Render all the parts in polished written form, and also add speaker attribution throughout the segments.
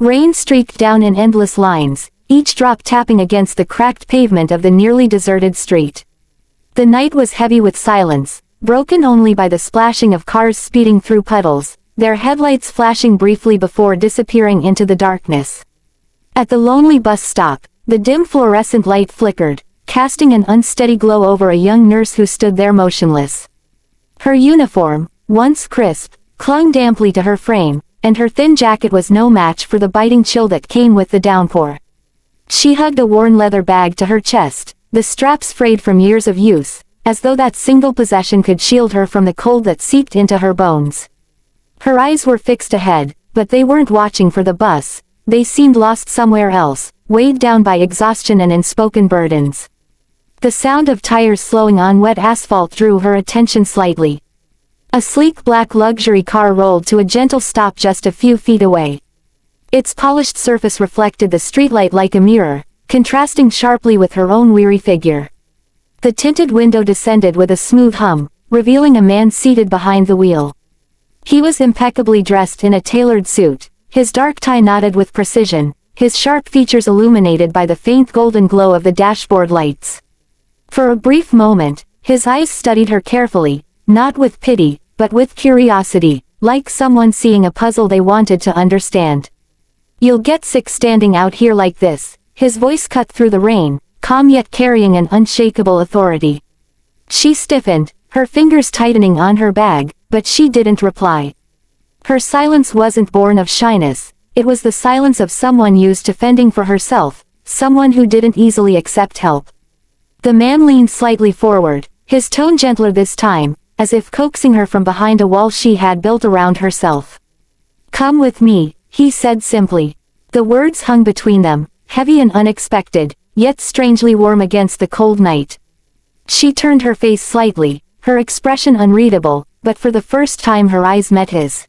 Speaker 1: Rain streaked down in endless lines, each drop tapping against the cracked pavement of the nearly deserted street. The night was heavy with silence, broken only by the splashing of cars speeding through puddles, their headlights flashing briefly before disappearing into the darkness. At the lonely bus stop, the dim fluorescent light flickered, casting an unsteady glow over a young nurse who stood there motionless. Her uniform, once crisp, clung damply to her frame, and her thin jacket was no match for the biting chill that came with the downpour. She hugged a worn leather bag to her chest, the straps frayed from years of use, as though that single possession could shield her from the cold that seeped into her bones. Her eyes were fixed ahead, but they weren't watching for the bus, they seemed lost somewhere else, weighed down by exhaustion and unspoken burdens. The sound of tires slowing on wet asphalt drew her attention slightly. A sleek black luxury car rolled to a gentle stop just a few feet away. Its polished surface reflected the streetlight like a mirror, contrasting sharply with her own weary figure. The tinted window descended with a smooth hum, revealing a man seated behind the wheel. He was impeccably dressed in a tailored suit, his dark tie knotted with precision, his sharp features illuminated by the faint golden glow of the dashboard lights. For a brief moment, his eyes studied her carefully, not with pity, but with curiosity, like someone seeing a puzzle they wanted to understand. "You'll get sick standing out here like this," his voice cut through the rain, calm yet carrying an unshakable authority. She stiffened, her fingers tightening on her bag, but she didn't reply. Her silence wasn't born of shyness, it was the silence of someone used to fending for herself, someone who didn't easily accept help. The man leaned slightly forward, his tone gentler this time, as if coaxing her from behind a wall she had built around herself. "Come with me," he said simply. The words hung between them, heavy and unexpected, yet strangely warm against the cold night. She turned her face slightly, her expression unreadable, but for the first time her eyes met his.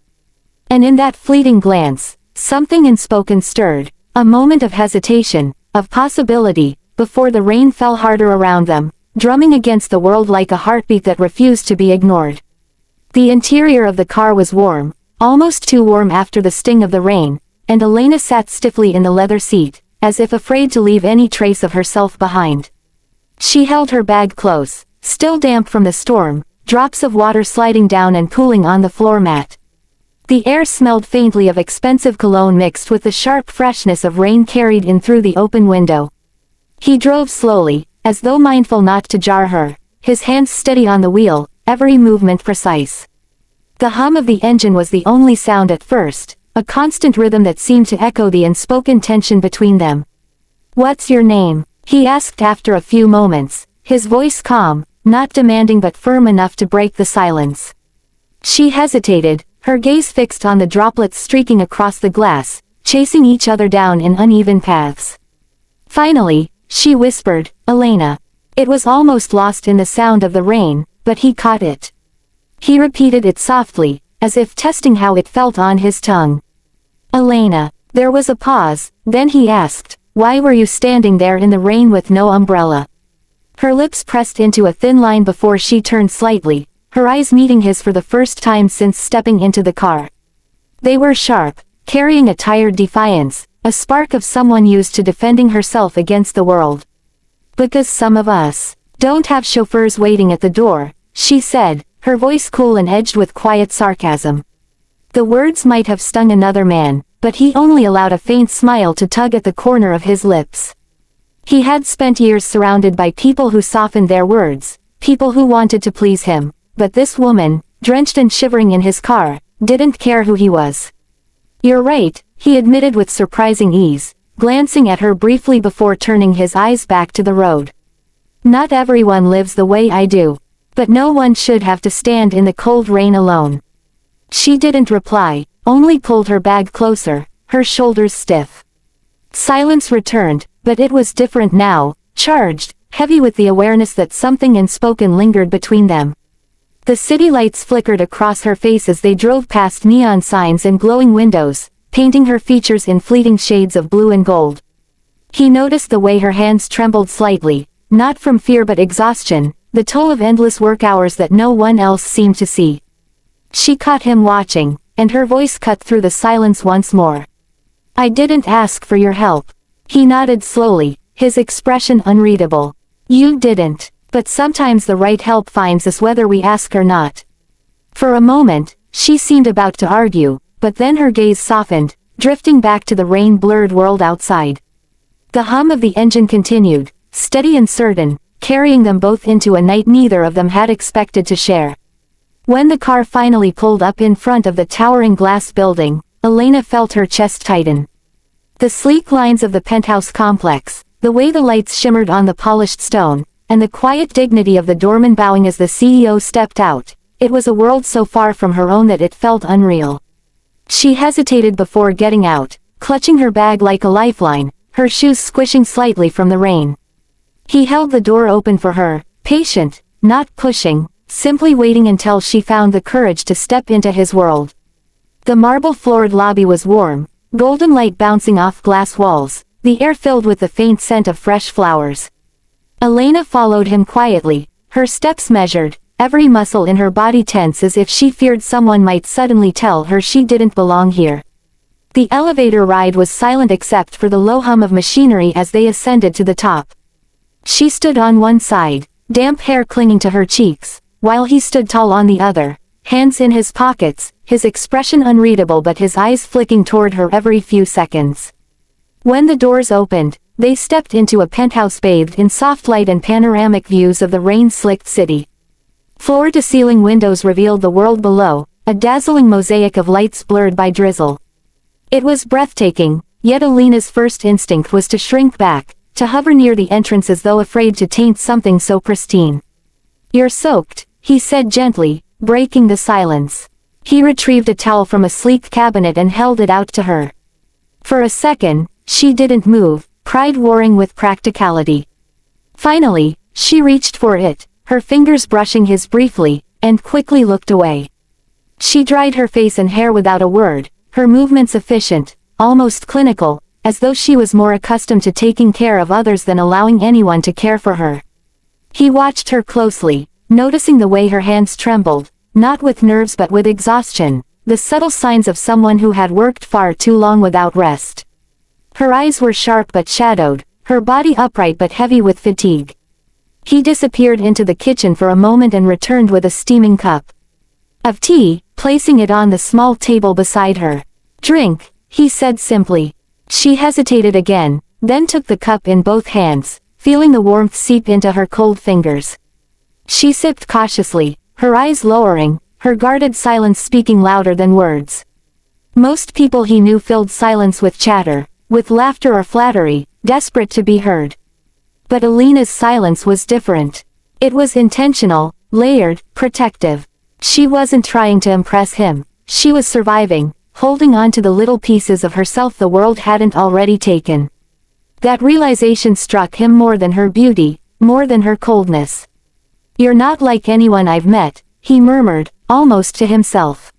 Speaker 1: And in that fleeting glance, something unspoken stirred, a moment of hesitation, of possibility, before the rain fell harder around them, drumming against the world like a heartbeat that refused to be ignored. The interior of the car was warm, almost too warm after the sting of the rain, and Elena sat stiffly in the leather seat, as if afraid to leave any trace of herself behind. She held her bag close, still damp from the storm, drops of water sliding down and pooling on the floor mat. The air smelled faintly of expensive cologne mixed with the sharp freshness of rain carried in through the open window. He drove slowly, as though mindful not to jar her, his hands steady on the wheel, every movement precise. The hum of the engine was the only sound at first, a constant rhythm that seemed to echo the unspoken tension between them. "What's your name?" he asked after a few moments, his voice calm, not demanding but firm enough to break the silence. She hesitated, her gaze fixed on the droplets streaking across the glass, chasing each other down in uneven paths. Finally, she whispered, "Elena." It was almost lost in the sound of the rain, but he caught it. He repeated it softly, as if testing how it felt on his tongue. "Elena." There was a pause, then he asked, "Why were you standing there in the rain with no umbrella?" Her lips pressed into a thin line before she turned slightly, her eyes meeting his for the first time since stepping into the car. They were sharp, carrying a tired defiance, a spark of someone used to defending herself against the world. "Because some of us don't have chauffeurs waiting at the door," she said, her voice cool and edged with quiet sarcasm. The words might have stung another man, but he only allowed a faint smile to tug at the corner of his lips. He had spent years surrounded by people who softened their words, people who wanted to please him, but this woman, drenched and shivering in his car, didn't care who he was. "You're right," he admitted with surprising ease, glancing at her briefly before turning his eyes back to the road. "Not everyone lives the way I do. But no one should have to stand in the cold rain alone." She didn't reply, only pulled her bag closer, her shoulders stiff. Silence returned, but it was different now, charged, heavy with the awareness that something unspoken lingered between them. The city lights flickered across her face as they drove past neon signs and glowing windows, painting her features in fleeting shades of blue and gold. He noticed the way her hands trembled slightly, not from fear but exhaustion, the toll of endless work hours that no one else seemed to see. She caught him watching, and her voice cut through the silence once more. I didn't ask for your help. He nodded slowly, his expression unreadable. You didn't, but sometimes the right help finds us whether we ask or not. For a moment, she seemed about to argue, but then her gaze softened, drifting back to the rain-blurred world outside. The hum of the engine continued, steady and certain, carrying them both into a night neither of them had expected to share. When the car finally pulled up in front of the towering glass building, Elena felt her chest tighten. The sleek lines of the penthouse complex, the way the lights shimmered on the polished stone, and the quiet dignity of the doorman bowing as the CEO stepped out, it was a world so far from her own that it felt unreal. She hesitated before getting out, clutching her bag like a lifeline, her shoes squishing slightly from the rain. He held the door open for her, patient, not pushing, simply waiting until she found the courage to step into his world. The marble-floored lobby was warm, golden light bouncing off glass walls, the air filled with the faint scent of fresh flowers. Elena followed him quietly, her steps measured, every muscle in her body tense as if she feared someone might suddenly tell her she didn't belong here. The elevator ride was silent except for the low hum of machinery as they ascended to the top. She stood on one side, damp hair clinging to her cheeks, while he stood tall on the other, hands in his pockets, his expression unreadable but his eyes flicking toward her every few seconds. When the doors opened, they stepped into a penthouse bathed in soft light and panoramic views of the rain-slicked city. Floor-to-ceiling windows revealed the world below, a dazzling mosaic of lights blurred by drizzle. It was breathtaking, yet Elena's first instinct was to shrink back, to hover near the entrance as though afraid to taint something so pristine. You're soaked, he said gently, breaking the silence. He retrieved a towel from a sleek cabinet and held it out to her. For a second, she didn't move, pride warring with practicality. Finally, she reached for it, her fingers brushing his briefly, and quickly looked away. She dried her face and hair without a word, her movements efficient, almost clinical, as though she was more accustomed to taking care of others than allowing anyone to care for her. He watched her closely, noticing the way her hands trembled, not with nerves but with exhaustion, the subtle signs of someone who had worked far too long without rest. Her eyes were sharp but shadowed, her body upright but heavy with fatigue. He disappeared into the kitchen for a moment and returned with a steaming cup of tea, placing it on the small table beside her. Drink, he said simply. She hesitated again, then took the cup in both hands, feeling the warmth seep into her cold fingers. She sipped cautiously, her eyes lowering, her guarded silence speaking louder than words. Most people he knew filled silence with chatter, with laughter or flattery, desperate to be heard. But Elena's silence was different. It was intentional, layered, protective. She wasn't trying to impress him, she was surviving, holding on to the little pieces of herself the world hadn't already taken. That realization struck him more than her beauty, more than her coldness. You're not like anyone I've met, he murmured, almost to himself.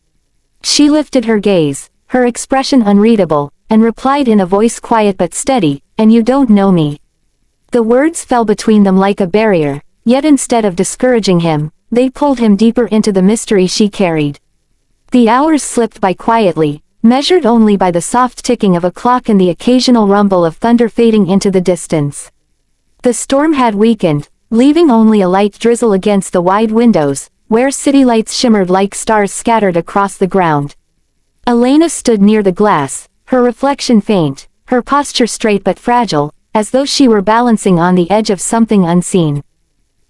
Speaker 1: She lifted her gaze, her expression unreadable, and replied in a voice quiet but steady, and you don't know me. The words fell between them like a barrier, yet instead of discouraging him, they pulled him deeper into the mystery she carried. The hours slipped by quietly, measured only by the soft ticking of a clock and the occasional rumble of thunder fading into the distance. The storm had weakened, leaving only a light drizzle against the wide windows, where city lights shimmered like stars scattered across the ground. Elena stood near the glass, her reflection faint, her posture straight but fragile, as though she were balancing on the edge of something unseen.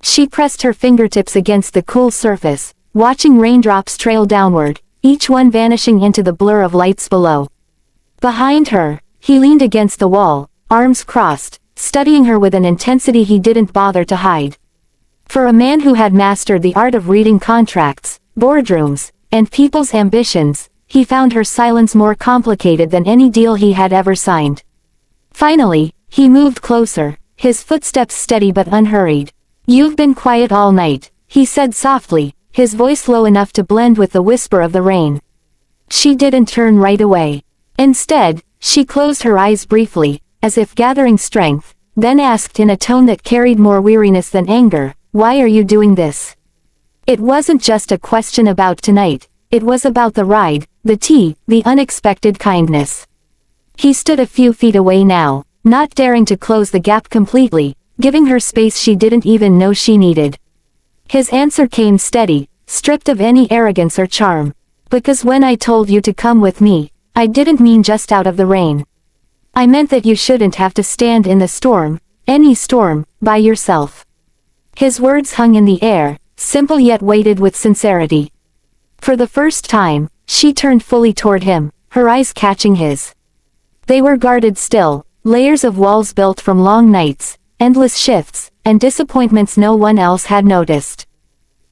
Speaker 1: She pressed her fingertips against the cool surface, watching raindrops trail downward, each one vanishing into the blur of lights below. Behind her, he leaned against the wall, arms crossed, studying her with an intensity he didn't bother to hide. For a man who had mastered the art of reading contracts, boardrooms, and people's ambitions, he found her silence more complicated than any deal he had ever signed. Finally, he moved closer, his footsteps steady but unhurried. You've been quiet all night, he said softly, his voice low enough to blend with the whisper of the rain. She didn't turn right away. Instead, she closed her eyes briefly, as if gathering strength, then asked in a tone that carried more weariness than anger, why are you doing this? It wasn't just a question about tonight, it was about the ride, the tea, the unexpected kindness. He stood a few feet away now, not daring to close the gap completely, giving her space she didn't even know she needed. His answer came steady, stripped of any arrogance or charm. Because when I told you to come with me, I didn't mean just out of the rain. I meant that you shouldn't have to stand in the storm, any storm, by yourself. His words hung in the air, simple yet weighted with sincerity. For the first time, she turned fully toward him, her eyes catching his. They were guarded still, layers of walls built from long nights, endless shifts, and disappointments no one else had noticed.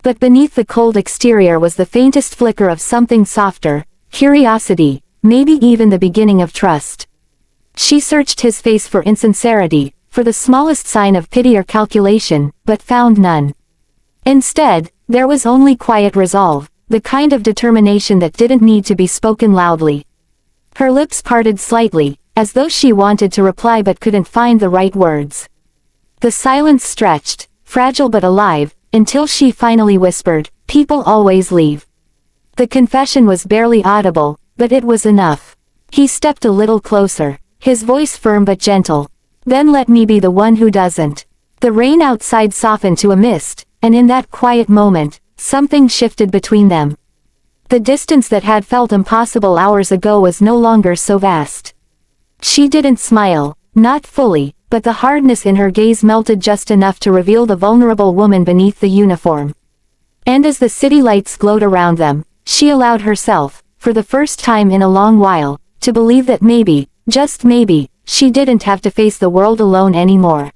Speaker 1: But beneath the cold exterior was the faintest flicker of something softer, curiosity, maybe even the beginning of trust. She searched his face for insincerity, for the smallest sign of pity or calculation, but found none. Instead, there was only quiet resolve, the kind of determination that didn't need to be spoken loudly. Her lips parted slightly, as though she wanted to reply but couldn't find the right words. The silence stretched, fragile but alive, until she finally whispered, "People always leave." The confession was barely audible, but it was enough. He stepped a little closer, his voice firm but gentle. "Then let me be the one who doesn't." The rain outside softened to a mist, and in that quiet moment, something shifted between them. The distance that had felt impossible hours ago was no longer so vast. She didn't smile, not fully, but the hardness in her gaze melted just enough to reveal the vulnerable woman beneath the uniform. And as the city lights glowed around them, she allowed herself, for the first time in a long while, to believe that maybe, just maybe, she didn't have to face the world alone anymore.